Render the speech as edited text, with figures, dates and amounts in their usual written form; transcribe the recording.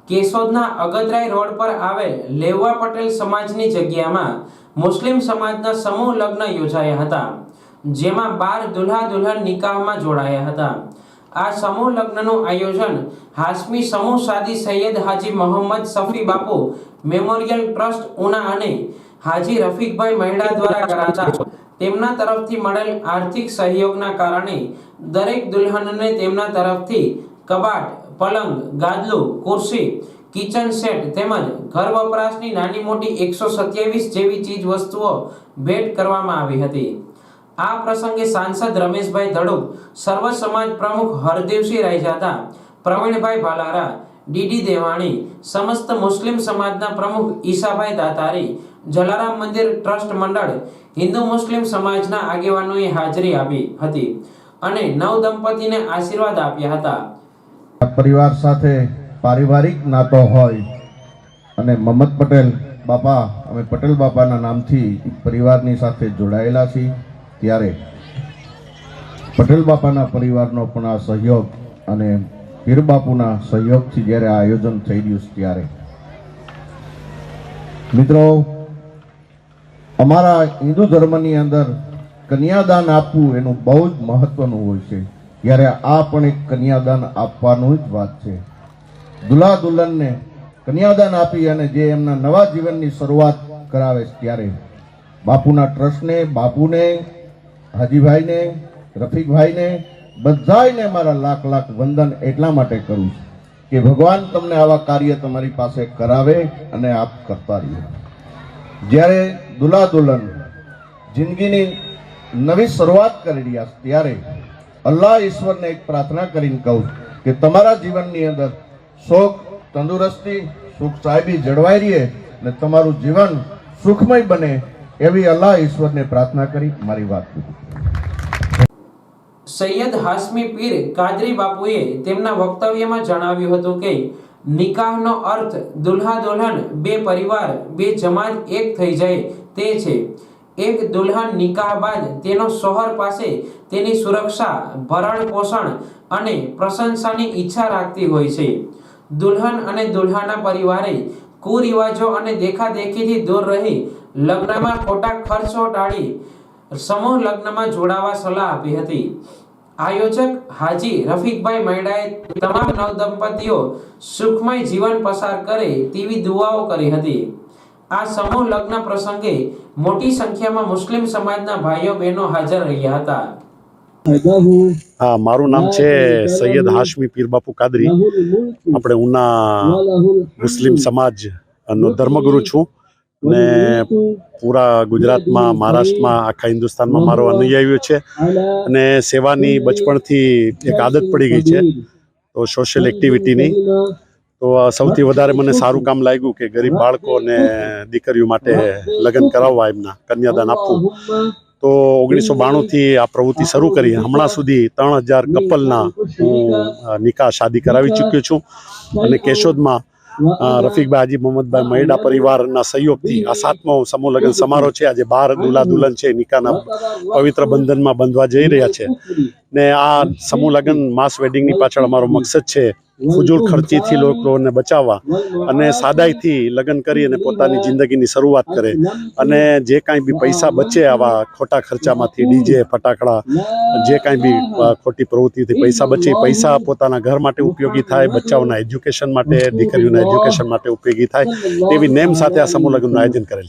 કેશોદના Agatray road પર આવેલ લેવા પટેલ સમાજની જગ્યામાં મુસ્લિમ સમાજના સમૂહ લગ્ન યોજાયા હતા, જેમાં 12 દુલ્હા દુલ્હન નિકાહમાં જોડાયા હતા। આ સમૂહ લગ્નનું આયોજન હાશમી સમૂહ શાદી સૈયદ હાજી મોહમ્મદ શફી બાપુ મેમોરિયલ ટ્રસ્ટ ઉના અને હાજી રફીકભાઈ મહેડા દ્વારા કરાતા તેમના તરફથી મળેલ આર્થિક સહયોગના કારણે દરેક દુલ્હનને તેમના તરફથી કબાટ, પલંગ, ગાદલું, ખુરશી, કિચન સેટ તેમજ ઘર વપરાશની નાની મોટી 127 જેવી ચીજ વસ્તુઓ ભેટ કરવામાં આવી હતી। આ પ્રસંગે સાંસદ રમેશભાઈ ધડુક, સર્વ સમાજ પ્રમુખ હરદેવસિંહ રાયજાદા, પ્રવીણભાઈ ભાલારા, ડીડી દેવાણી, સમસ્ત મુસ્લિમ સમાજના પ્રમુખ ઈસાભાઈ દાતારી, જલારામ મંદિર ટ્રસ્ટ મંડળ, હિન્દુ મુસ્લિમ સમાજના આગેવાનોએ હાજરી આપી હતી અને નવ દંપતીને આશીર્વાદ આપ્યા હતા। परिवार साथे पारिवारिक नातो होय अने मोहम्मद पटेल बापा अमे पटेल बापाना नामथी परिवारनी साथे जोड़ायेला छीए त्यारे पटेल बापाना परिवारनो पण आ सहयोग अने पीर बापूना सहयोगथी ज्यारे आ आयोजन थई रह्युं छे त्यारे मित्रों अमारा हिंदू धर्मनी अंदर कन्यादान आपवुं एनुं बहु ज महत्वनुं होय छे। यारे आ पण एक कन्यादान आपवानुं ज वात छे। दुल्हा दुल्हन ने कन्यादान आपी अने जे एमना नवा जीवननी शरूआत करावे त्यारे बापूना ट्रस्ट ने, बापूने, हाजीभाई ने, रफीकभाई ने बधायने मारा लाख लाख वंदन एटला माटे करूं के भगवान तमने आवा कार्य तमारी पासे करावे अने आप करता रहो। ज्यारे दुल्हा दुल्हन जिंदगीनी नवी शरूआत करी रह्या त्यारे अल्लाह ईश्वर ने एक प्रार्थना करीने कहूं कि तमारा जीवननी अंदर सुख, तंदुरस्ती, सुख साहेबी जळवाई रहे ने तमारू जीवन सुखमय बने एवी अल्लाह ईश्वर ने प्रार्थना करी मारी बात। सैयद हाशमी पीर कादरी बापुए તેમના વક્તવ્યમાં જણાવ્યું હતું કે નિકાહનો અર્થ દુલ્હા દુલ્હન બે પરિવાર બે જમાત એક થઈ જાય તે છે। એક દુલ્હન નિકાહ બાદ તેનો શોહર પાસે તેની સુરક્ષા, ભરણ પોષણ અને પ્રશંસાની ઈચ્છા રાખતી હોય છે। દુલ્હન અને દુલ્હાના પરિવારે કુરિવાજો અને દેખાદેખીથી દૂર રહી લગ્નમાં ખોટા ખર્ચો ટાળી સમૂહ લગ્નમાં જોડાવા સલાહ આપી હતી। આયોજક હાજી રફીકભાઈ મહેડાએ તમામ નવદંપતીઓ સુખમય જીવન પસાર કરે તેવી દુઆઓ કરી હતી। આ સમૂહ લગ્ન પ્રસંગે મોટી સંખ્યામાં મુસ્લિમ સમાજના ભાઈઓ બહેનો હાજર રહ્યા હતા। हाँ, मारू नाम छे सैयद हाशमी पीर बापू कादरी। अपने उना मुस्लिम समाज नो धर्मगुरु छूं ने पूरा गुजरात में, महाराष्ट्र में, आखा हिंदुस्तान में मारो अनुयायी छे अने सेवानी बचपणथी एक आदत पड़ी गई छे तो सोशल एक्टिविटीनी तो सौथी वधारे मने सारू काम लाग्युं के गरीब बाळकोने दीकरीओ माटे लग्न कराववा एमना कन्यादान आपवुं। तो 1992 थी आ प्रवृत्ति शुरू करी। हमणा सुधी 3000 कपलना निकाह शादी करावी चूक्यो छूं अने केशोदमां रफीकभाई हाजी मोहम्मदभाई महेडा परिवारना सहयोगथी आ 7मो समूह लग्न समारोह छे। आज 12 दुल्हा दुल्हन छे निकाहना पवित्र बंधनमा बंधवा जई रह्या छे ने आ समूह लग्न मास वेडिंगनी पाछळ अमारो मकसद छे फजूल खर्चीथी लोकोने बचाववा अने सादाईथी लग्न करी अने पोतानी जिंदगीनी शरूआत करे अने जे कांई बी पैसा बचे आवा खोटा खर्चामांथी डीजे, फटाकड़ा जे कांई बी खोटी प्रवृत्तिथी पैसा बचे पैसा पोताना घर माटे उपयोगी थाय, बच्चाओना एज्युकेशन माटे, दीकरीओना एज्युकेशन माटे उपयोगी थाय तेवी नेम साथे आ समूह लग्ननुं आयोजन करेल।